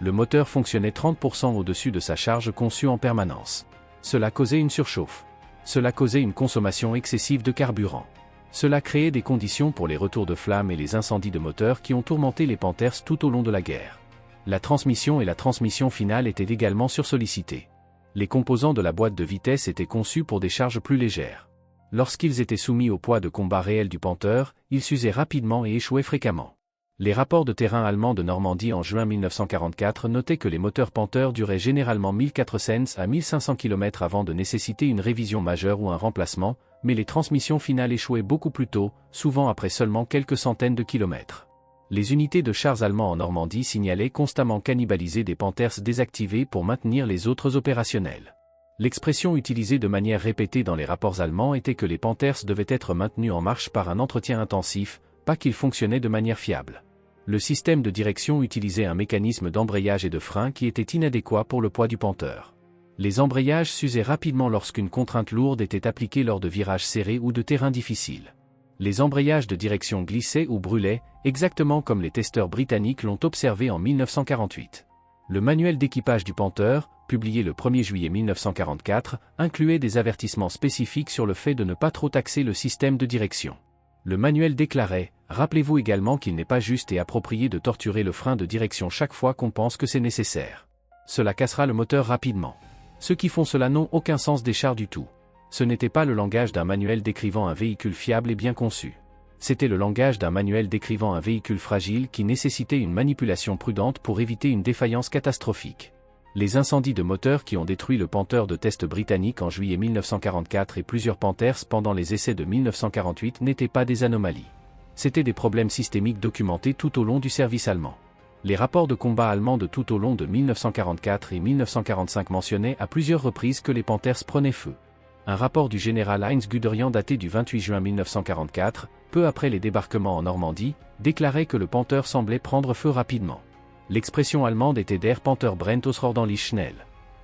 Le moteur fonctionnait 30% au-dessus de sa charge conçue en permanence. Cela causait une surchauffe. Cela causait une consommation excessive de carburant. Cela créait des conditions pour les retours de flammes et les incendies de moteurs qui ont tourmenté les Panthers tout au long de la guerre. La transmission et la transmission finale étaient également sursollicitées. Les composants de la boîte de vitesse étaient conçus pour des charges plus légères. Lorsqu'ils étaient soumis au poids de combat réel du Panther, ils s'usaient rapidement et échouaient fréquemment. Les rapports de terrain allemands de Normandie en juin 1944 notaient que les moteurs Panther duraient généralement 1400 à 1500 km avant de nécessiter une révision majeure ou un remplacement, mais les transmissions finales échouaient beaucoup plus tôt, souvent après seulement quelques centaines de kilomètres. Les unités de chars allemands en Normandie signalaient constamment cannibaliser des Panthers désactivés pour maintenir les autres opérationnels. L'expression utilisée de manière répétée dans les rapports allemands était que les Panthers devaient être maintenus en marche par un entretien intensif, pas qu'ils fonctionnaient de manière fiable. Le système de direction utilisait un mécanisme d'embrayage et de frein qui était inadéquat pour le poids du Panther. Les embrayages s'usaient rapidement lorsqu'une contrainte lourde était appliquée lors de virages serrés ou de terrains difficiles. Les embrayages de direction glissaient ou brûlaient, exactement comme les testeurs britanniques l'ont observé en 1948. Le manuel d'équipage du Panther, publié le 1er juillet 1944, incluait des avertissements spécifiques sur le fait de ne pas trop taxer le système de direction. Le manuel déclarait « Rappelez-vous également qu'il n'est pas juste et approprié de torturer le frein de direction chaque fois qu'on pense que c'est nécessaire. Cela cassera le moteur rapidement. Ceux qui font cela n'ont aucun sens des chars du tout. » Ce n'était pas le langage d'un manuel décrivant un véhicule fiable et bien conçu. C'était le langage d'un manuel décrivant un véhicule fragile qui nécessitait une manipulation prudente pour éviter une défaillance catastrophique. Les incendies de moteurs qui ont détruit le Panther de test britannique en juillet 1944 et plusieurs Panthers pendant les essais de 1948 n'étaient pas des anomalies. C'étaient des problèmes systémiques documentés tout au long du service allemand. Les rapports de combat allemands de tout au long de 1944 et 1945 mentionnaient à plusieurs reprises que les Panthers prenaient feu. Un rapport du général Heinz Guderian daté du 28 juin 1944, peu après les débarquements en Normandie, déclarait que le Panther semblait prendre feu rapidement. L'expression allemande était Der Panther brennt ausserordentlich schnell.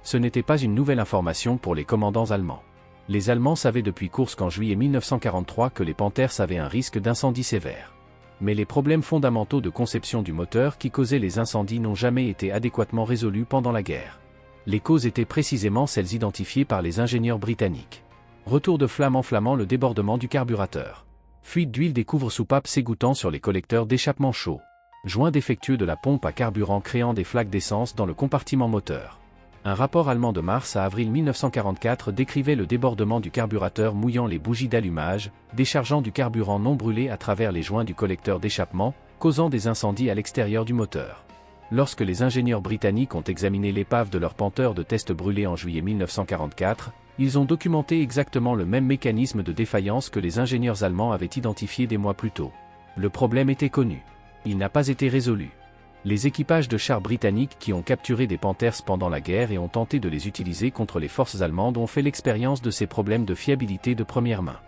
Ce n'était pas une nouvelle information pour les commandants allemands. Les Allemands savaient depuis Kursk qu'en juillet 1943 que les Panthers avaient un risque d'incendie sévère. Mais les problèmes fondamentaux de conception du moteur qui causaient les incendies n'ont jamais été adéquatement résolus pendant la guerre. Les causes étaient précisément celles identifiées par les ingénieurs britanniques. Retour de flamme enflammant le débordement du carburateur. Fuite d'huile des couvre-soupapes s'égouttant sur les collecteurs d'échappement chaud. Joint défectueux de la pompe à carburant créant des flaques d'essence dans le compartiment moteur. Un rapport allemand de mars à avril 1944 décrivait le débordement du carburateur mouillant les bougies d'allumage, déchargeant du carburant non brûlé à travers les joints du collecteur d'échappement, causant des incendies à l'extérieur du moteur. Lorsque les ingénieurs britanniques ont examiné l'épave de leur Panther de test brûlé en juillet 1944, ils ont documenté exactement le même mécanisme de défaillance que les ingénieurs allemands avaient identifié des mois plus tôt. Le problème était connu. Il n'a pas été résolu. Les équipages de chars britanniques qui ont capturé des Panthers pendant la guerre et ont tenté de les utiliser contre les forces allemandes ont fait l'expérience de ces problèmes de fiabilité de première main.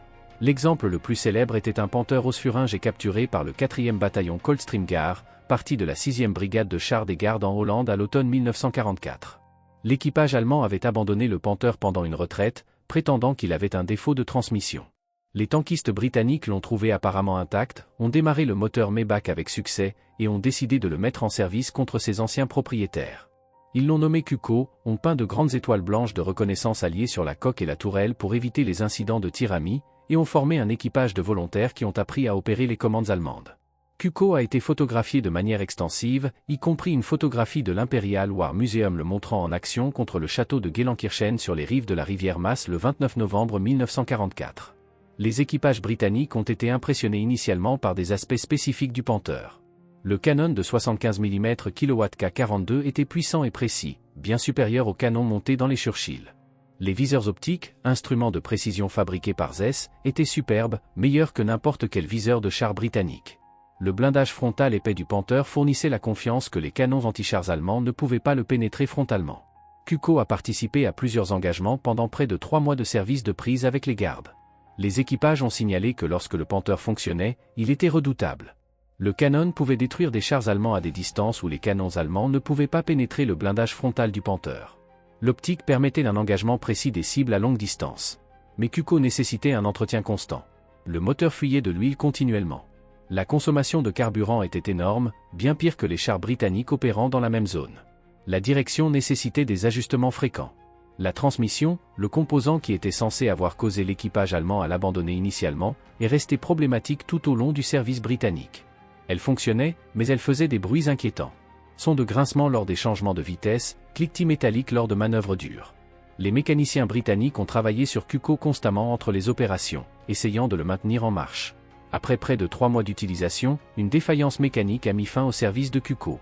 L'exemple le plus célèbre était un Panther Osfuringe capturé par le 4e bataillon Coldstream-Gare, parti de la 6e brigade de chars des gardes en Hollande à l'automne 1944. L'équipage allemand avait abandonné le Panther pendant une retraite, prétendant qu'il avait un défaut de transmission. Les tankistes britanniques l'ont trouvé apparemment intact, ont démarré le moteur Maybach avec succès, et ont décidé de le mettre en service contre ses anciens propriétaires. Ils l'ont nommé Kuko, ont peint de grandes étoiles blanches de reconnaissance alliées sur la coque et la tourelle pour éviter les incidents de tir ami, et ont formé un équipage de volontaires qui ont appris à opérer les commandes allemandes. Kuko a été photographié de manière extensive, y compris une photographie de l'Imperial War Museum le montrant en action contre le château de Gelsenkirchen sur les rives de la rivière Maas le 29 novembre 1944. Les équipages britanniques ont été impressionnés initialement par des aspects spécifiques du Panther. Le canon de 75 mm kWk-42 était puissant et précis, bien supérieur au canon monté dans les Churchill. Les viseurs optiques, instruments de précision fabriqués par Zeiss, étaient superbes, meilleurs que n'importe quel viseur de char britannique. Le blindage frontal épais du Panther fournissait la confiance que les canons antichars allemands ne pouvaient pas le pénétrer frontalement. Kuko a participé à plusieurs engagements pendant près de 3 mois de service de prise avec les gardes. Les équipages ont signalé que lorsque le Panther fonctionnait, il était redoutable. Le canon pouvait détruire des chars allemands à des distances où les canons allemands ne pouvaient pas pénétrer le blindage frontal du Panther. L'optique permettait un engagement précis des cibles à longue distance. Mais Kuko nécessitait un entretien constant. Le moteur fuyait de l'huile continuellement. La consommation de carburant était énorme, bien pire que les chars britanniques opérant dans la même zone. La direction nécessitait des ajustements fréquents. La transmission, le composant qui était censé avoir causé l'équipage allemand à l'abandonner initialement, est resté problématique tout au long du service britannique. Elle fonctionnait, mais elle faisait des bruits inquiétants. Sons de grincement lors des changements de vitesse, cliquetis métalliques lors de manœuvres dures. Les mécaniciens britanniques ont travaillé sur Cuckoo constamment entre les opérations, essayant de le maintenir en marche. Après près de 3 mois d'utilisation, une défaillance mécanique a mis fin au service de Cuckoo.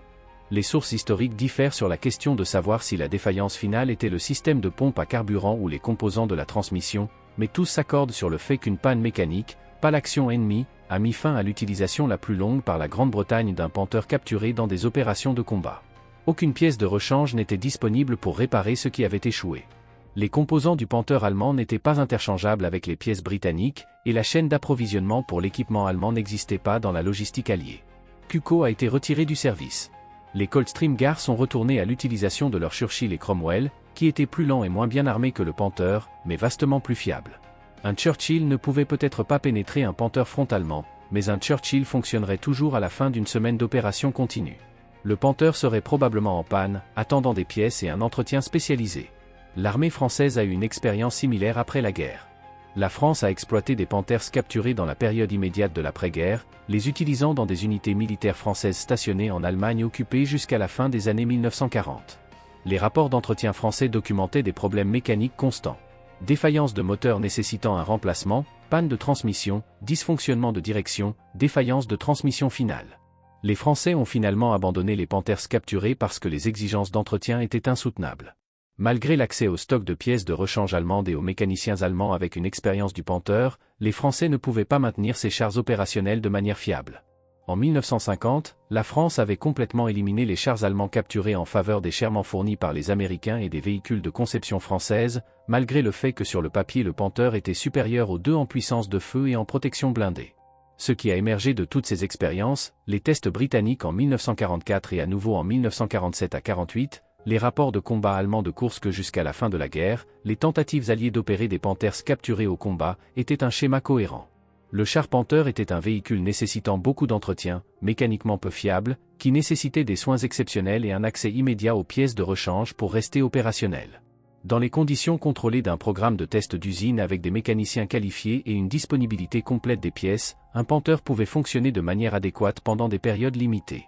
Les sources historiques diffèrent sur la question de savoir si la défaillance finale était le système de pompe à carburant ou les composants de la transmission, mais tous s'accordent sur le fait qu'une panne mécanique, pas l'action ennemie, a mis fin à l'utilisation la plus longue par la Grande-Bretagne d'un Panther capturé dans des opérations de combat. Aucune pièce de rechange n'était disponible pour réparer ce qui avait échoué. Les composants du Panther allemand n'étaient pas interchangeables avec les pièces britanniques, et la chaîne d'approvisionnement pour l'équipement allemand n'existait pas dans la logistique alliée. Cuckoo a été retiré du service. Les Coldstream Guard sont retournés à l'utilisation de leurs Churchill et Cromwell, qui étaient plus lents et moins bien armés que le Panther, mais vastement plus fiables. Un Churchill ne pouvait peut-être pas pénétrer un Panther frontalement, mais un Churchill fonctionnerait toujours à la fin d'une semaine d'opération continue. Le Panther serait probablement en panne, attendant des pièces et un entretien spécialisé. L'armée française a eu une expérience similaire après la guerre. La France a exploité des Panthers capturés dans la période immédiate de l'après-guerre, les utilisant dans des unités militaires françaises stationnées en Allemagne occupée jusqu'à la fin des années 1940. Les rapports d'entretien français documentaient des problèmes mécaniques constants. Défaillance de moteur nécessitant un remplacement, panne de transmission, dysfonctionnement de direction, défaillance de transmission finale. Les Français ont finalement abandonné les Panthers capturés parce que les exigences d'entretien étaient insoutenables. Malgré l'accès au stock de pièces de rechange allemandes et aux mécaniciens allemands avec une expérience du Panther, les Français ne pouvaient pas maintenir ces chars opérationnels de manière fiable. En 1950, la France avait complètement éliminé les chars allemands capturés en faveur des chèrements fournis par les Américains et des véhicules de conception française, malgré le fait que sur le papier le Panther était supérieur aux deux en puissance de feu et en protection blindée. Ce qui a émergé de toutes ces expériences, les tests britanniques en 1944 et à nouveau en 1947 à 48, les rapports de combat allemands de course que jusqu'à la fin de la guerre, les tentatives alliées d'opérer des Panthers capturés au combat, étaient un schéma cohérent. Le char Panther était un véhicule nécessitant beaucoup d'entretien, mécaniquement peu fiable, qui nécessitait des soins exceptionnels et un accès immédiat aux pièces de rechange pour rester opérationnel. Dans les conditions contrôlées d'un programme de test d'usine avec des mécaniciens qualifiés et une disponibilité complète des pièces, un Panther pouvait fonctionner de manière adéquate pendant des périodes limitées.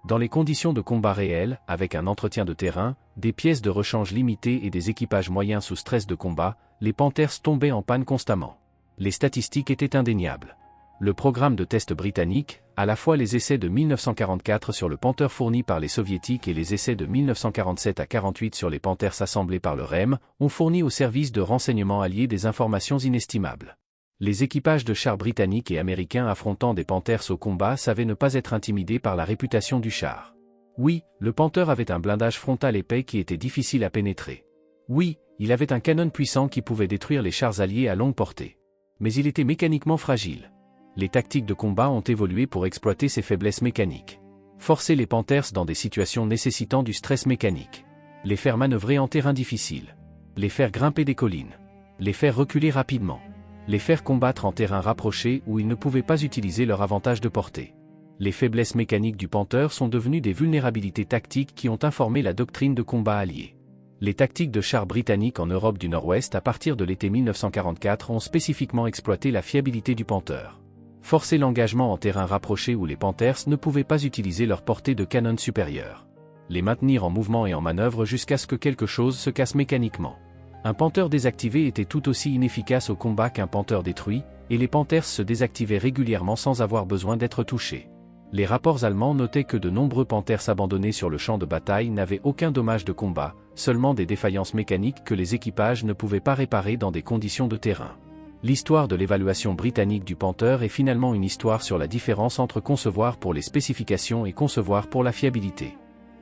Dans les conditions de combat réel, avec un entretien de terrain, des pièces de rechange limitées et des équipages moyens sous stress de combat, les Panthers tombaient en panne constamment. Les statistiques étaient indéniables. Le programme de test britannique, à la fois les essais de 1944 sur le Panther fourni par les Soviétiques et les essais de 1947 à 48 sur les Panthers assemblés par le REM, ont fourni aux services de renseignement alliés des informations inestimables. Les équipages de chars britanniques et américains affrontant des Panthers au combat savaient ne pas être intimidés par la réputation du char. Oui, le Panther avait un blindage frontal épais qui était difficile à pénétrer. Oui, il avait un canon puissant qui pouvait détruire les chars alliés à longue portée. Mais il était mécaniquement fragile. Les tactiques de combat ont évolué pour exploiter ces faiblesses mécaniques. Forcer les Panthers dans des situations nécessitant du stress mécanique. Les faire manœuvrer en terrain difficile. Les faire grimper des collines. Les faire reculer rapidement. Les faire combattre en terrain rapproché où ils ne pouvaient pas utiliser leur avantage de portée. Les faiblesses mécaniques du Panther sont devenues des vulnérabilités tactiques qui ont informé la doctrine de combat alliée. Les tactiques de chars britanniques en Europe du Nord-Ouest à partir de l'été 1944 ont spécifiquement exploité la fiabilité du Panther. Forcer l'engagement en terrain rapproché où les Panthers ne pouvaient pas utiliser leur portée de canon supérieure. Les maintenir en mouvement et en manœuvre jusqu'à ce que quelque chose se casse mécaniquement. Un Panther désactivé était tout aussi inefficace au combat qu'un Panther détruit, et les Panthers se désactivaient régulièrement sans avoir besoin d'être touchés. Les rapports allemands notaient que de nombreux Panthers abandonnés sur le champ de bataille n'avaient aucun dommage de combat, seulement des défaillances mécaniques que les équipages ne pouvaient pas réparer dans des conditions de terrain. L'histoire de l'évaluation britannique du Panther est finalement une histoire sur la différence entre concevoir pour les spécifications et concevoir pour la fiabilité.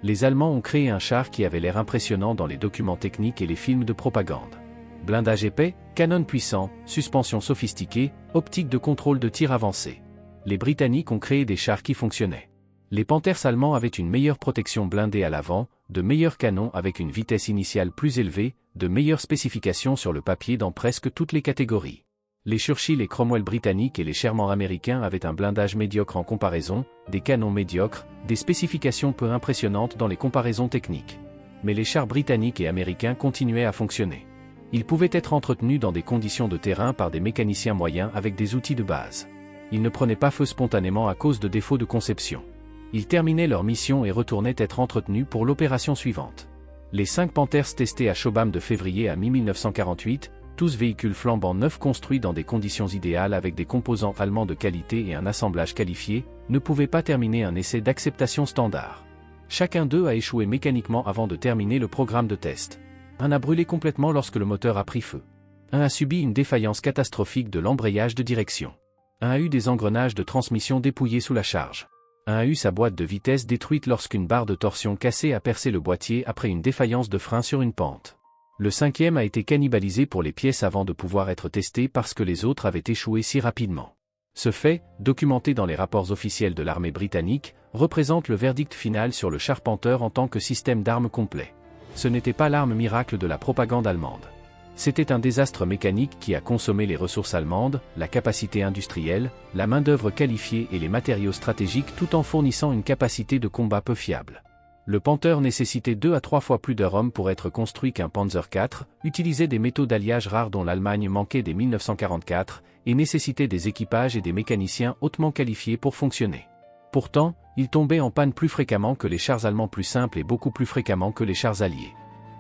Les Allemands ont créé un char qui avait l'air impressionnant dans les documents techniques et les films de propagande. Blindage épais, canon puissant, suspension sophistiquée, optique de contrôle de tir avancée. Les Britanniques ont créé des chars qui fonctionnaient. Les Panthers allemands avaient une meilleure protection blindée à l'avant, de meilleurs canons avec une vitesse initiale plus élevée, de meilleures spécifications sur le papier dans presque toutes les catégories. Les Churchill et Cromwell britanniques et les Sherman américains avaient un blindage médiocre en comparaison, des canons médiocres, des spécifications peu impressionnantes dans les comparaisons techniques. Mais les chars britanniques et américains continuaient à fonctionner. Ils pouvaient être entretenus dans des conditions de terrain par des mécaniciens moyens avec des outils de base. Ils ne prenaient pas feu spontanément à cause de défauts de conception. Ils terminaient leur mission et retournaient être entretenus pour l'opération suivante. Les 5 Panthers testés à Chobham de février à mi-1948, tous véhicules flambant neufs construits dans des conditions idéales avec des composants allemands de qualité et un assemblage qualifié, ne pouvaient pas terminer un essai d'acceptation standard. Chacun d'eux a échoué mécaniquement avant de terminer le programme de test. Un a brûlé complètement lorsque le moteur a pris feu. Un a subi une défaillance catastrophique de l'embrayage de direction. Un a eu des engrenages de transmission dépouillés sous la charge. Un a eu sa boîte de vitesse détruite lorsqu'une barre de torsion cassée a percé le boîtier après une défaillance de frein sur une pente. Le 5e a été cannibalisé pour les pièces avant de pouvoir être testé parce que les autres avaient échoué si rapidement. Ce fait, documenté dans les rapports officiels de l'armée britannique, représente le verdict final sur le char Panther en tant que système d'armes complet. Ce n'était pas l'arme miracle de la propagande allemande. C'était un désastre mécanique qui a consommé les ressources allemandes, la capacité industrielle, la main-d'œuvre qualifiée et les matériaux stratégiques tout en fournissant une capacité de combat peu fiable. Le Panther nécessitait 2 à 3 fois plus d'hommes pour être construit qu'un Panzer IV, utilisait des métaux d'alliage rares dont l'Allemagne manquait dès 1944, et nécessitait des équipages et des mécaniciens hautement qualifiés pour fonctionner. Pourtant, il tombait en panne plus fréquemment que les chars allemands plus simples et beaucoup plus fréquemment que les chars alliés.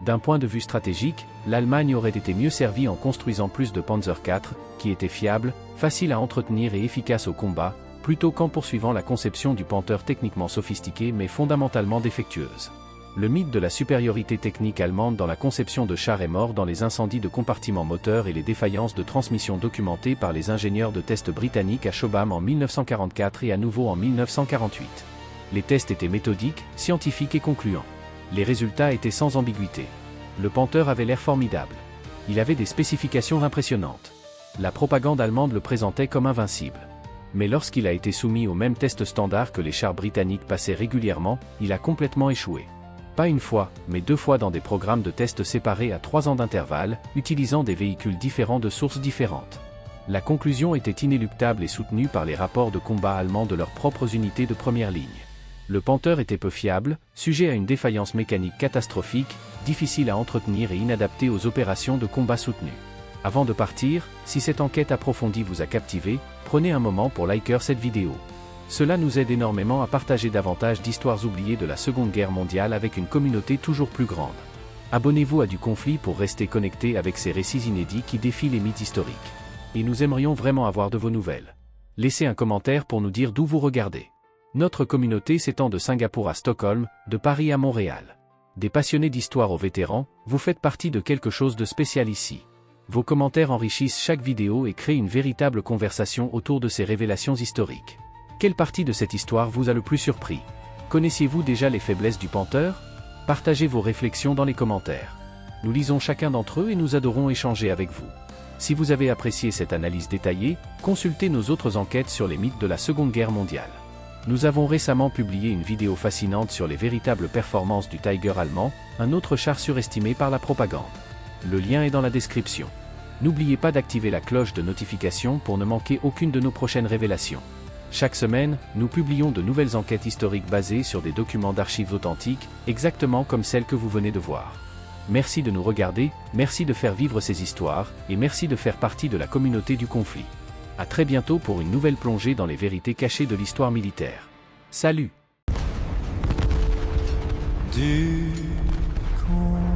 D'un point de vue stratégique, l'Allemagne aurait été mieux servie en construisant plus de Panzer IV, qui étaient fiables, faciles à entretenir et efficaces au combat, plutôt qu'en poursuivant la conception du Panther techniquement sophistiquée mais fondamentalement défectueuse. Le mythe de la supériorité technique allemande dans la conception de chars est mort dans les incendies de compartiments moteurs et les défaillances de transmission documentées par les ingénieurs de test britanniques à Chobham en 1944 et à nouveau en 1948. Les tests étaient méthodiques, scientifiques et concluants. Les résultats étaient sans ambiguïté. Le Panther avait l'air formidable. Il avait des spécifications impressionnantes. La propagande allemande le présentait comme invincible. Mais lorsqu'il a été soumis aux mêmes tests standards que les chars britanniques passaient régulièrement, il a complètement échoué. Pas une fois, mais 2 fois dans des programmes de tests séparés à 3 ans d'intervalle, utilisant des véhicules différents de sources différentes. La conclusion était inéluctable et soutenue par les rapports de combat allemands de leurs propres unités de première ligne. Le Panther était peu fiable, sujet à une défaillance mécanique catastrophique, difficile à entretenir et inadapté aux opérations de combat soutenues. Avant de partir, si cette enquête approfondie vous a captivé, prenez un moment pour liker cette vidéo. Cela nous aide énormément à partager davantage d'histoires oubliées de la Seconde Guerre mondiale avec une communauté toujours plus grande. Abonnez-vous à Du Conflit pour rester connecté avec ces récits inédits qui défient les mythes historiques. Et nous aimerions vraiment avoir de vos nouvelles. Laissez un commentaire pour nous dire d'où vous regardez. Notre communauté s'étend de Singapour à Stockholm, de Paris à Montréal. Des passionnés d'histoire aux vétérans, vous faites partie de quelque chose de spécial ici. Vos commentaires enrichissent chaque vidéo et créent une véritable conversation autour de ces révélations historiques. Quelle partie de cette histoire vous a le plus surpris? Connaissiez-vous déjà les faiblesses du Panther? Partagez vos réflexions dans les commentaires. Nous lisons chacun d'entre eux et nous adorons échanger avec vous. Si vous avez apprécié cette analyse détaillée, consultez nos autres enquêtes sur les mythes de la Seconde Guerre mondiale. Nous avons récemment publié une vidéo fascinante sur les véritables performances du Tiger allemand, un autre char surestimé par la propagande. Le lien est dans la description. N'oubliez pas d'activer la cloche de notification pour ne manquer aucune de nos prochaines révélations. Chaque semaine, nous publions de nouvelles enquêtes historiques basées sur des documents d'archives authentiques, exactement comme celles que vous venez de voir. Merci de nous regarder, merci de faire vivre ces histoires, et merci de faire partie de la communauté du conflit. À très bientôt pour une nouvelle plongée dans les vérités cachées de l'histoire militaire. Salut!
Du conflit.